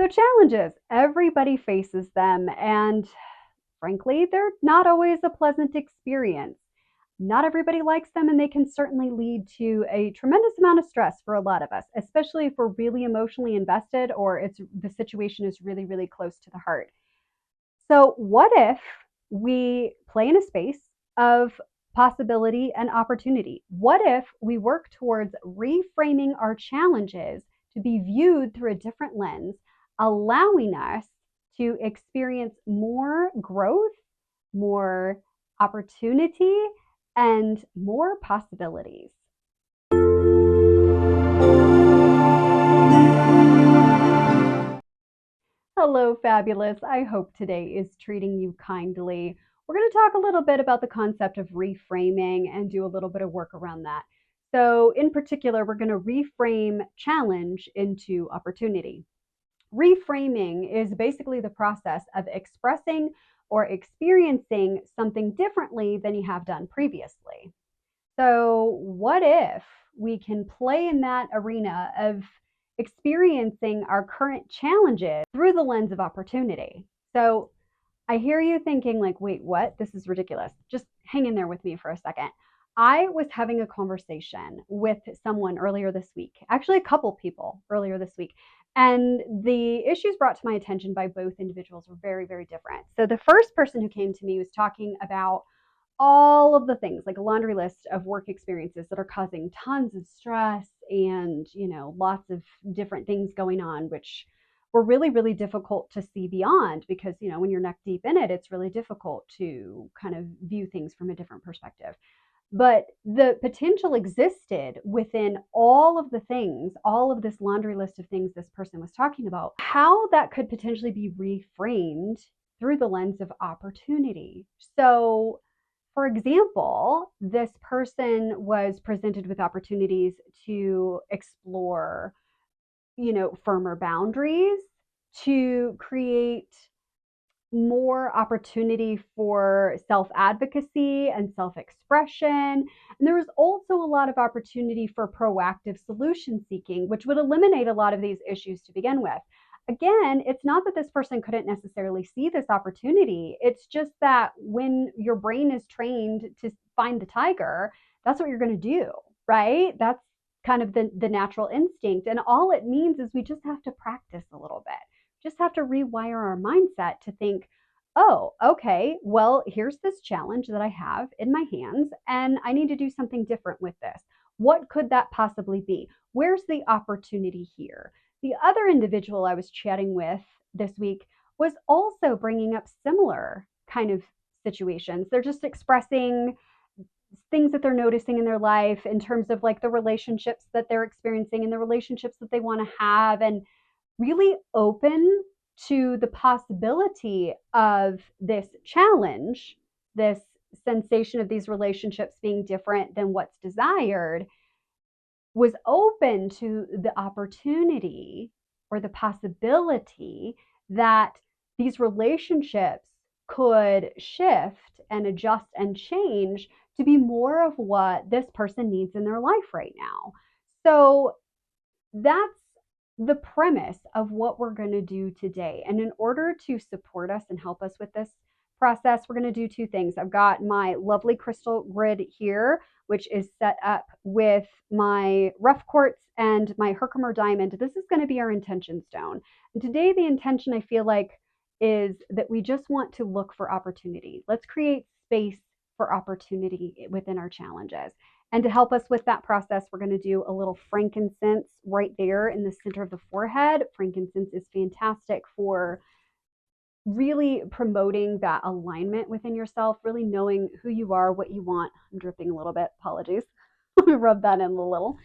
So challenges, everybody faces them, and frankly, they're not always a pleasant experience. Not everybody likes them, and they can certainly lead to a tremendous amount of stress for a lot of us, especially if we're really emotionally invested or it's the situation is really, really close to the heart. So, what if we play in a space of possibility and opportunity? What if we work towards reframing our challenges to be viewed through a different lens, allowing us to experience more growth, more opportunity, and more possibilities? Hello, fabulous. I hope today is treating you kindly. We're going to talk a little bit about the concept of reframing and do a little bit of work around that. So, in particular, we're going to reframe challenge into opportunity. Reframing is basically the process of expressing or experiencing something differently than you have done previously. So, what if we can play in that arena of experiencing our current challenges through the lens of opportunity? So, I hear you thinking, like, wait, what? This is ridiculous. Just hang in there with me for a second. I was having a conversation with someone earlier this week, actually, a couple people earlier this week. And the issues brought to my attention by both individuals were very, very different. So, the first person who came to me was talking about all of the things, like a laundry list of work experiences that are causing tons of stress and, lots of different things going on, which were really, really difficult to see beyond because, when you're neck deep in it, it's really difficult to kind of view things from a different perspective. But the potential existed within all of the things, all of this laundry list of things this person was talking about, how that could potentially be reframed through the lens of opportunity. So, for example, this person was presented with opportunities to explore, firmer boundaries, to create more opportunity for self advocacy and self expression. And there was also a lot of opportunity for proactive solution seeking, which would eliminate a lot of these issues to begin with. Again, it's not that this person couldn't necessarily see this opportunity. It's just that when your brain is trained to find the tiger, that's what you're going to do, right? That's kind of the natural instinct. And all it means is we just have to practice a little bit, just have to rewire our mindset to think, oh, okay, well, here's this challenge that I have in my hands, and I need to do something different with this. What could that possibly be? Where's the opportunity here? The other individual I was chatting with this week was also bringing up similar kind of situations. They're just expressing things that they're noticing in their life in terms of like the relationships that they're experiencing and the relationships that they want to have, and really open to the possibility of this challenge, this sensation of these relationships being different than what's desired, was open to the opportunity or the possibility that these relationships could shift and adjust and change to be more of what this person needs in their life right now. So that's the premise of what we're going to do today. And in order to support us and help us with this process, we're going to do two things. I've got my lovely crystal grid here, which is set up with my rough quartz and my Herkimer diamond. This is going to be our intention stone. And today, the intention I feel like is that we just want to look for opportunity. Let's create space for opportunity within our challenges. And to help us with that process, we're going to do a little frankincense right there in the center of the forehead. Frankincense is fantastic for really promoting that alignment within yourself, really knowing who you are, what you want. I'm dripping a little bit. Apologies. Let me rub that in a little.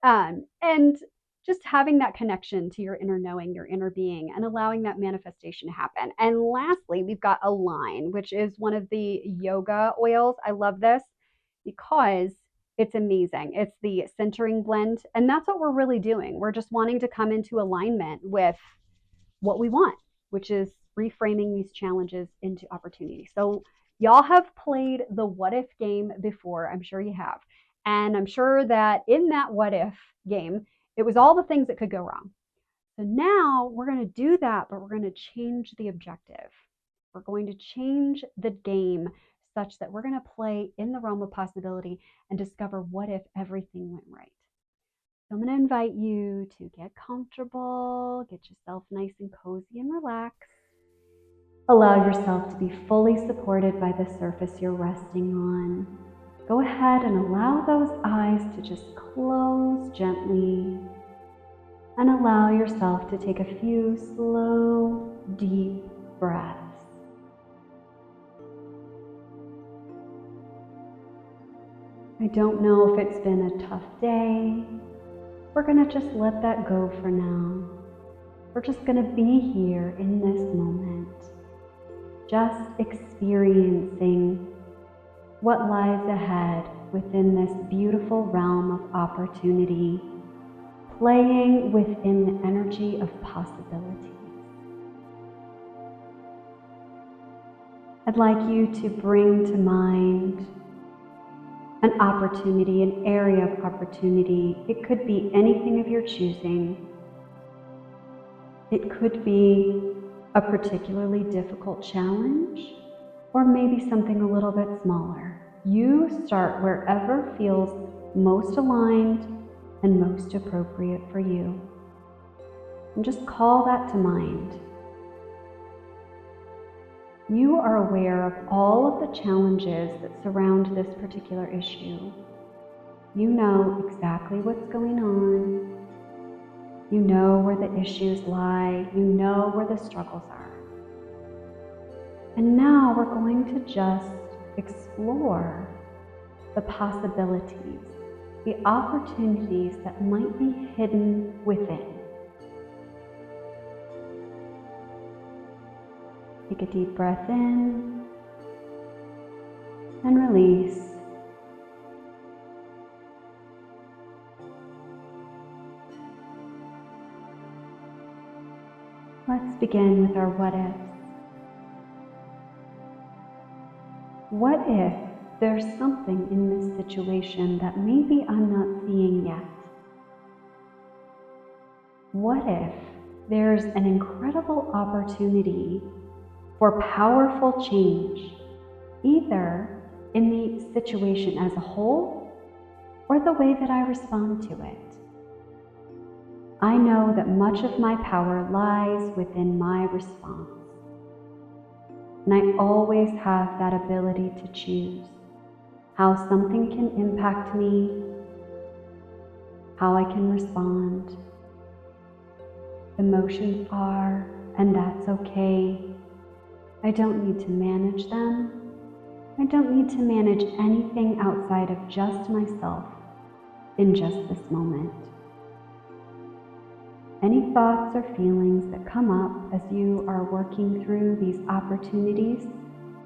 And just having that connection to your inner knowing, your inner being, and allowing that manifestation to happen. And lastly, we've got Align, which is one of the yoga oils. I love this because it's amazing. It's the centering blend. And that's what we're really doing. We're just wanting to come into alignment with what we want, which is reframing these challenges into opportunity. So, y'all have played the what if game before. I'm sure you have. And I'm sure that in that what if game, it was all the things that could go wrong. So now we're going to do that, but we're going to change the objective. We're going to change the game such that we're going to play in the realm of possibility and discover what if everything went right. So I'm going to invite you to get comfortable, get yourself nice and cozy and relaxed. Allow yourself to be fully supported by the surface you're resting on. Go ahead and allow those eyes to just close gently, and allow yourself to take a few slow, deep breaths. I don't know if it's been a tough day. We're going to just let that go for now. We're just going to be here in this moment, just experiencing what lies ahead within this beautiful realm of opportunity, playing within the energy of possibility. I'd like you to bring to mind an opportunity, an area of opportunity. It could be anything of your choosing. It could be a particularly difficult challenge, or maybe something a little bit smaller. You start wherever feels most aligned and most appropriate for you. And just call that to mind. You are aware of all of the challenges that surround this particular issue. You know exactly what's going on. You know where the issues lie. You know where the struggles are. And now we're going to just explore the possibilities, the opportunities that might be hidden within. Take a deep breath in and release. Let's begin with our what ifs. What if there's something in this situation that maybe I'm not seeing yet? What if there's an incredible opportunity for powerful change, either in the situation as a whole or the way that I respond to it? I know that much of my power lies within my response. And I always have that ability to choose how something can impact me, how I can respond. Emotions are, and that's okay. I don't need to manage them. I don't need to manage anything outside of just myself in just this moment. Any thoughts or feelings that come up as you are working through these opportunities,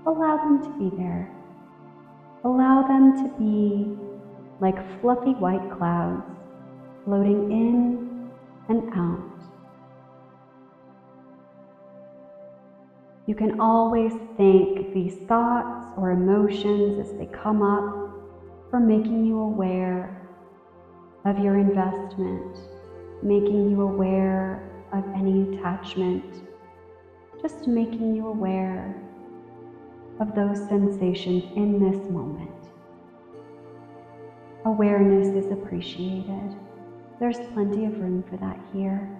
allow them to be there. Allow them to be like fluffy white clouds floating in and out. You can always thank these thoughts or emotions as they come up for making you aware of your investment, making you aware of any attachment, just making you aware of those sensations in this moment. Awareness is appreciated. There's plenty of room for that here.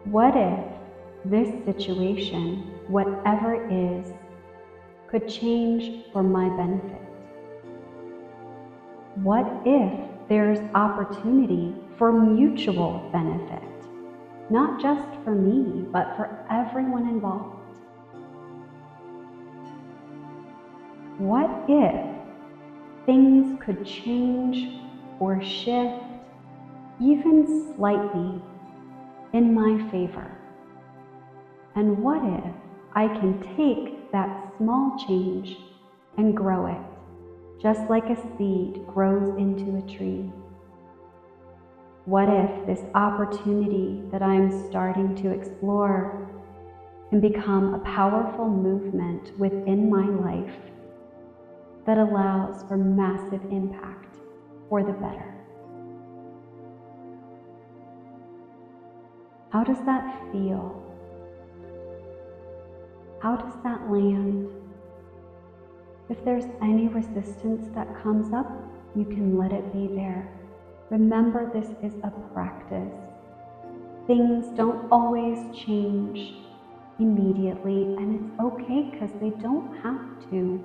What if this situation, whatever it is, could change for my benefit? What if there's opportunity for mutual benefit? Not just for me, but for everyone involved. What if things could change or shift even slightly in my favor? And what if I can take that small change and grow it, just like a seed grows into a tree? What if this opportunity that I'm starting to explore can become a powerful movement within my life that allows for massive impact for the better. How does that feel? How does that land? If there's any resistance that comes up, you can let it be there. Remember, this is a practice. Things don't always change immediately, and it's okay because they don't have to.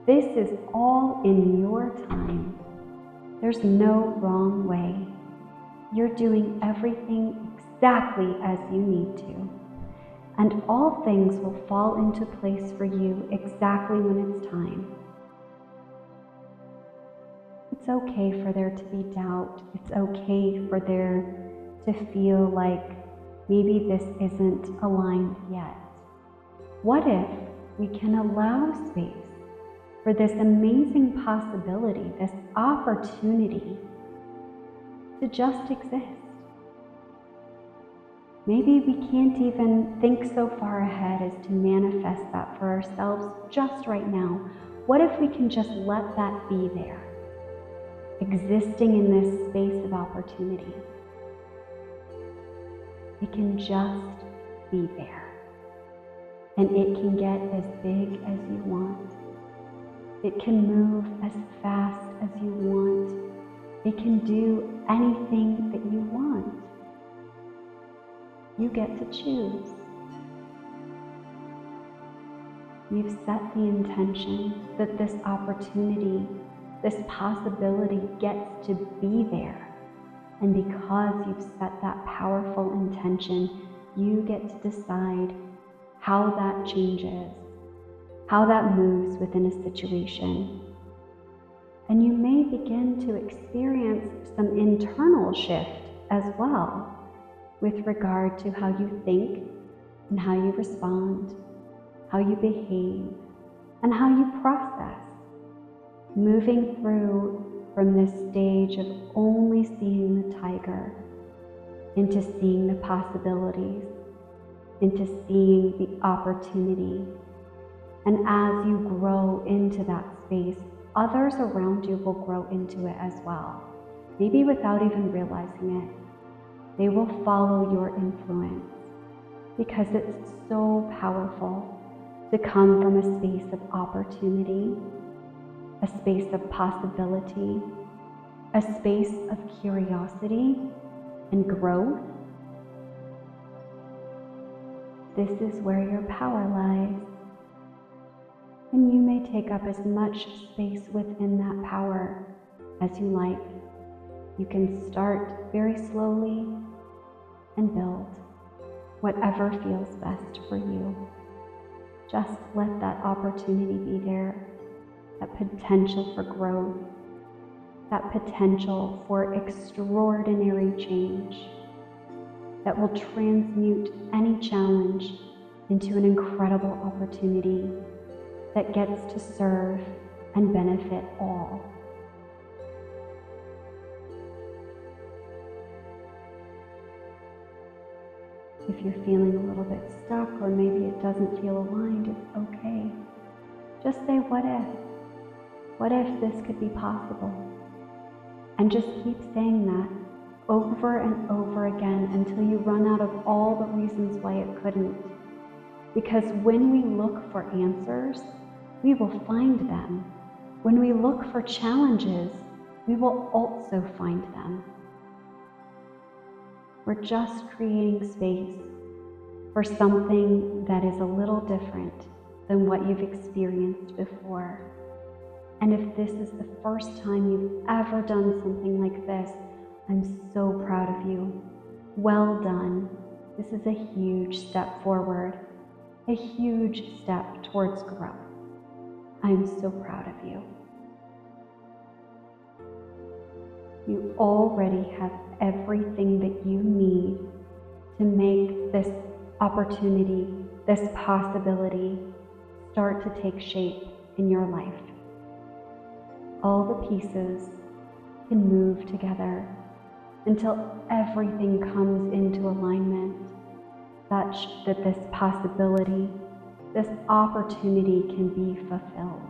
This is all in your time. There's no wrong way. You're doing everything exactly as you need to. And all things will fall into place for you exactly when it's time. It's okay for there to be doubt. It's okay for there to feel like maybe this isn't aligned yet. What if we can allow space for this amazing possibility, this opportunity to just exist? Maybe we can't even think so far ahead as to manifest that for ourselves just right now. What if we can just let that be there, existing in this space of opportunity? It can just be there. And it can get as big as you want. It can move as fast as you want. It can do anything that you want. You get to choose. You've set the intention that this opportunity, this possibility gets to be there. And because you've set that powerful intention, you get to decide how that changes, how that moves within a situation. And you may begin to experience some internal shift as well, with regard to how you think and how you respond, how you behave, and how you process, moving through from this stage of only seeing the tiger into seeing the possibilities, into seeing the opportunity. And as you grow into that space, others around you will grow into it as well, maybe without even realizing it. They will follow your influence because it's so powerful to come from a space of opportunity, a space of possibility, a space of curiosity and growth. This is where your power lies. And you may take up as much space within that power as you like. You can start very slowly and build whatever feels best for you. Just let that opportunity be there, that potential for growth, that potential for extraordinary change that will transmute any challenge into an incredible opportunity that gets to serve and benefit all. If you're feeling a little bit stuck or maybe it doesn't feel aligned, it's okay. Just say, what if? What if this could be possible? And just keep saying that over and over again until you run out of all the reasons why it couldn't. Because when we look for answers, we will find them. When we look for challenges, we will also find them. We're just creating space for something that is a little different than what you've experienced before. And if this is the first time you've ever done something like this, I'm so proud of you. Well done. This is a huge step forward, a huge step towards growth. I'm so proud of you. You already have everything that you need to make this opportunity, this possibility, start to take shape in your life. All the pieces can move together until everything comes into alignment, such that this possibility, this opportunity can be fulfilled.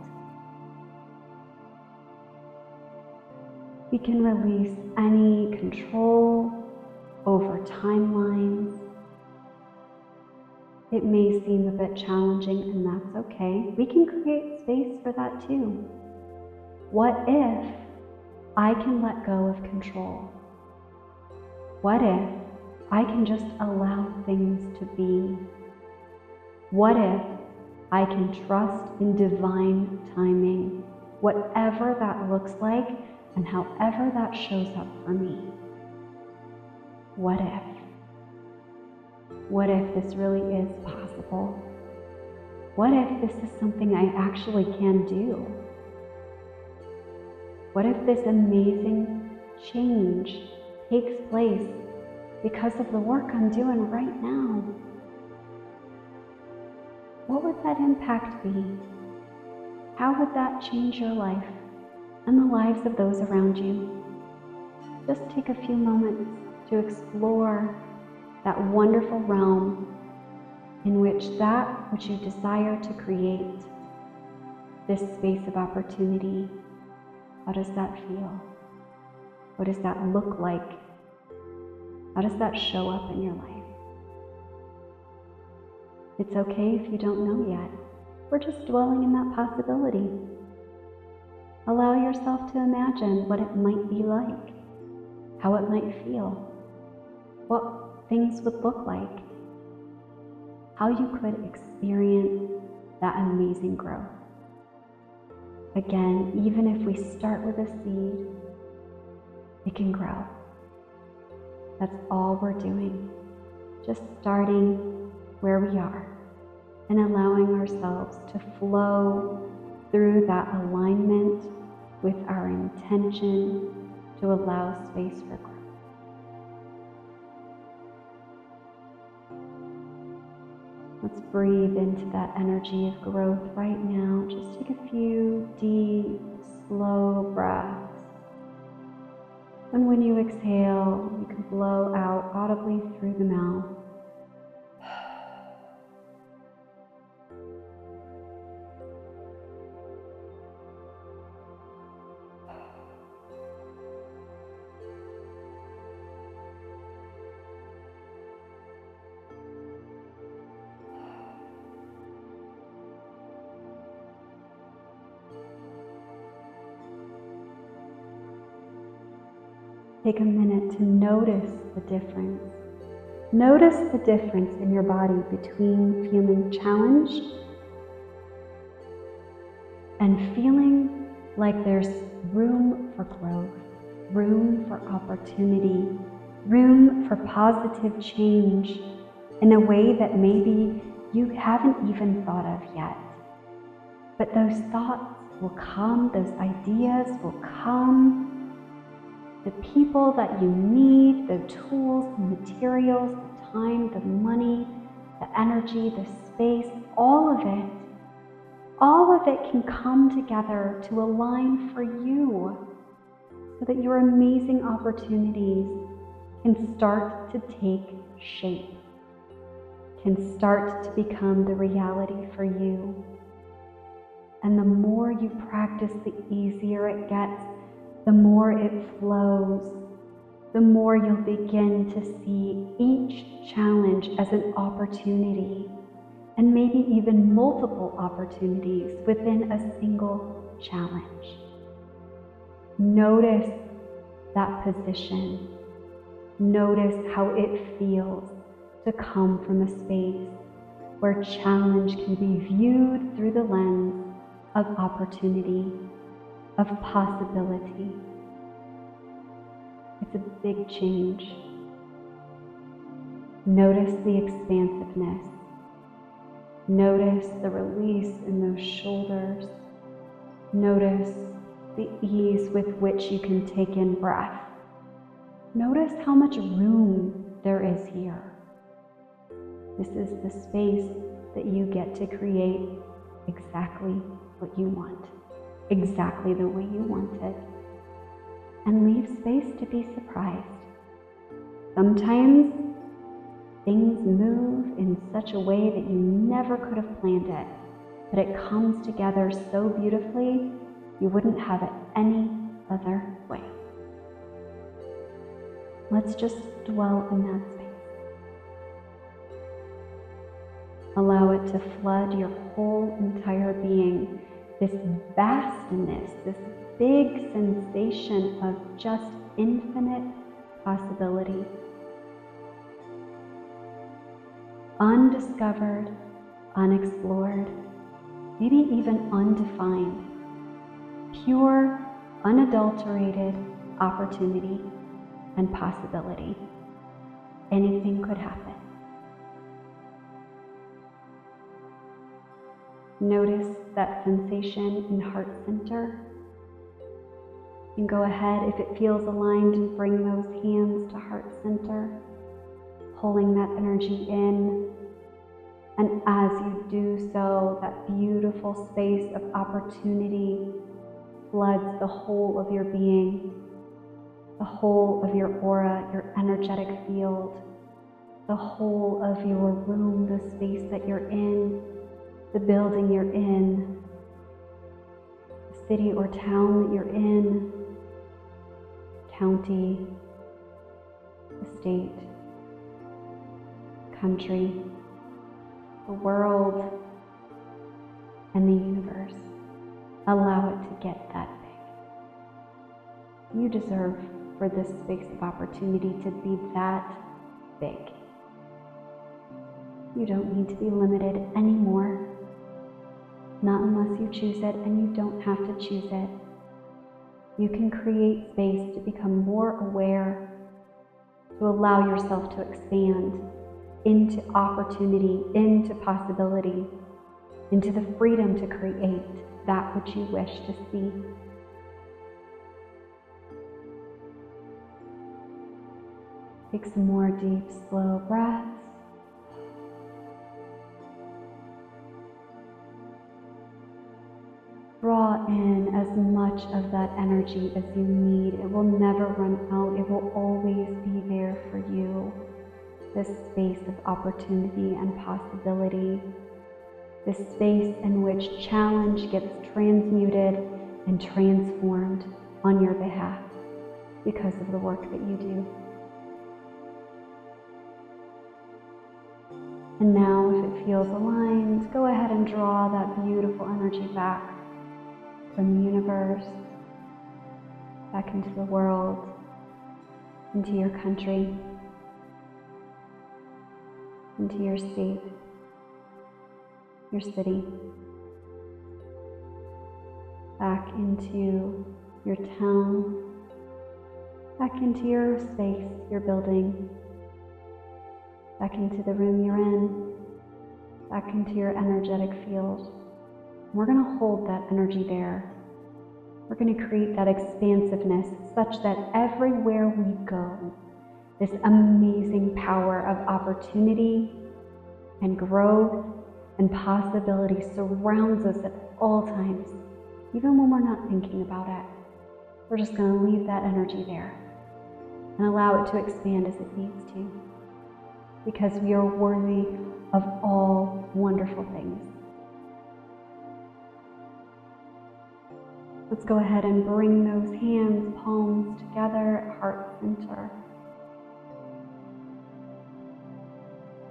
We can release any control over timelines. It may seem a bit challenging, and that's okay. We can create space for that too. What if I can let go of control? What if I can just allow things to be? What if I can trust in divine timing, whatever that looks like and however that shows up for me? What if? What if this really is possible? What if this is something I actually can do? What if this amazing change takes place because of the work I'm doing right now? What would that impact be? How would that change your life and the lives of those around you? Just take a few moments to explore that wonderful realm in which that which you desire to create, this space of opportunity, how does that feel? What does that look like? How does that show up in your life? It's okay if you don't know yet. We're just dwelling in that possibility. Allow yourself to imagine what it might be like, how it might feel, what things would look like, how you could experience that amazing growth. Again, even if we start with a seed, it can grow. That's all we're doing. Just starting where we are and allowing ourselves to flow through that alignment with our intention to allow space for growth. Let's breathe into that energy of growth right now. Just take a few deep, slow breaths. And when you exhale, you can blow out audibly through the mouth. Take a minute to notice the difference. Notice the difference in your body between feeling challenged and feeling like there's room for growth, room for opportunity, room for positive change in a way that maybe you haven't even thought of yet. But those thoughts will come, those ideas will come. The people that you need, the tools, the materials, the time, the money, the energy, the space, all of it can come together to align for you so that your amazing opportunities can start to take shape, can start to become the reality for you. And the more you practice, the easier it gets. The more it flows, the more you'll begin to see each challenge as an opportunity, and maybe even multiple opportunities within a single challenge. Notice that position. Notice how it feels to come from a space where challenge can be viewed through the lens of opportunity, of possibility. It's a big change. Notice the expansiveness. Notice the release in those shoulders. Notice the ease with which you can take in breath. Notice how much room there is here. This is the space that you get to create exactly what you want. Exactly the way you want it, and leave space to be surprised. Sometimes things move in such a way that you never could have planned it, but it comes together so beautifully you wouldn't have it any other way. Let's just dwell in that space. Allow it to flood your whole entire being, this vastness, this big sensation of just infinite possibility. Undiscovered, unexplored, maybe even undefined. Pure, unadulterated opportunity and possibility. Anything could happen. Notice that sensation in heart center. And go ahead, if it feels aligned, and bring those hands to heart center, pulling that energy in. And as you do so, that beautiful space of opportunity floods the whole of your being, the whole of your aura, your energetic field, the whole of your room, the space that you're in, the building you're in, the city or town that you're in, county, the state, country, the world, and the universe. Allow it to get that big. You deserve for this space of opportunity to be that big. You don't need to be limited anymore. Not unless you choose it, and you don't have to choose it. You can create space to become more aware, to allow yourself to expand into opportunity, into possibility, into the freedom to create that which you wish to see. Take some more deep, slow breaths. Draw in as much of that energy as you need. It will never run out. It will always be there for you. This space of opportunity and possibility. This space in which challenge gets transmuted and transformed on your behalf because of the work that you do. And now, if it feels aligned, go ahead and draw that beautiful energy back from the universe, back into the world, into your country, into your state, your city, back into your town, back into your space, your building, back into the room you're in, back into your energetic field. We're going to hold that energy there. We're going to create that expansiveness such that everywhere we go, this amazing power of opportunity and growth and possibility surrounds us at all times, even when we're not thinking about it. We're just going to leave that energy there and allow it to expand as it needs to, because we are worthy of all wonderful things. Let's go ahead and bring those hands, palms together at heart center.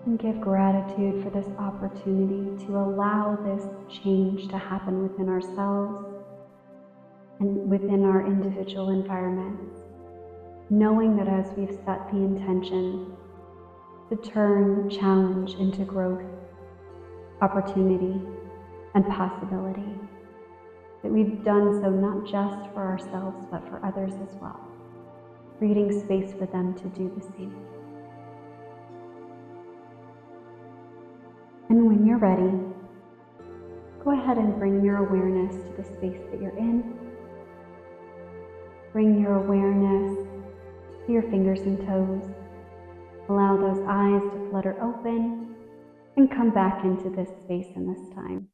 And give gratitude for this opportunity to allow this change to happen within ourselves and within our individual environments, knowing that as we've set the intention to turn challenge into growth, opportunity, and possibility, that we've done so not just for ourselves, but for others as well, creating space for them to do the same. And when you're ready, go ahead and bring your awareness to the space that you're in. Bring your awareness to your fingers and toes. Allow those eyes to flutter open and come back into this space and this time.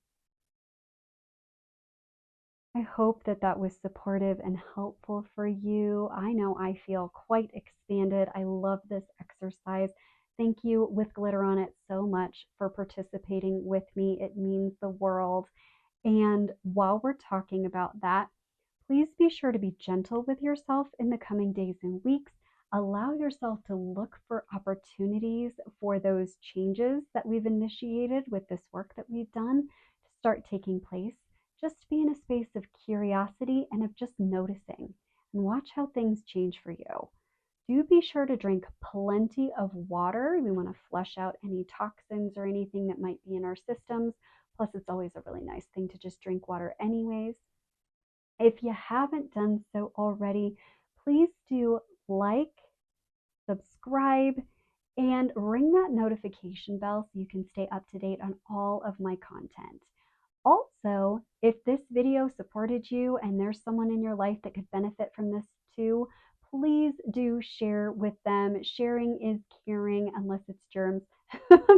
I hope that that was supportive and helpful for you. I know I feel quite expanded. I love this exercise. Thank you, With Glitter on It, so much for participating with me. It means the world. And while we're talking about that, please be sure to be gentle with yourself in the coming days and weeks. allow yourself to look for opportunities for those changes that we've initiated with this work that we've done to start taking place. Just be in a space of curiosity and of just noticing and watch how things change for you. Do be sure to drink plenty of water. We want to flush out any toxins or anything that might be in our systems. Plus, it's always a really nice thing to just drink water, anyways. If you haven't done so already, please do like, subscribe, and ring that notification bell so you can stay up to date on all of my content. Also, if this video supported you and there's someone in your life that could benefit from this too, please do share with them. Sharing is caring, unless it's germs.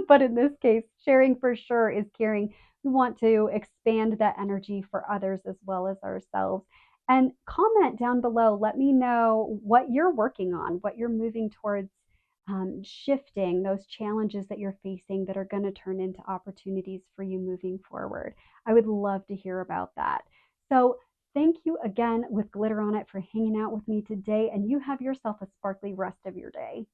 But in this case, sharing for sure is caring. We want to expand that energy for others as well as ourselves. And comment down below. Let me know what you're working on, what you're moving towards shifting, those challenges that you're facing that are going to turn into opportunities for you moving forward. I would love to hear about that. So thank you again with Glitter on It for hanging out with me today, and you have yourself a sparkly rest of your day.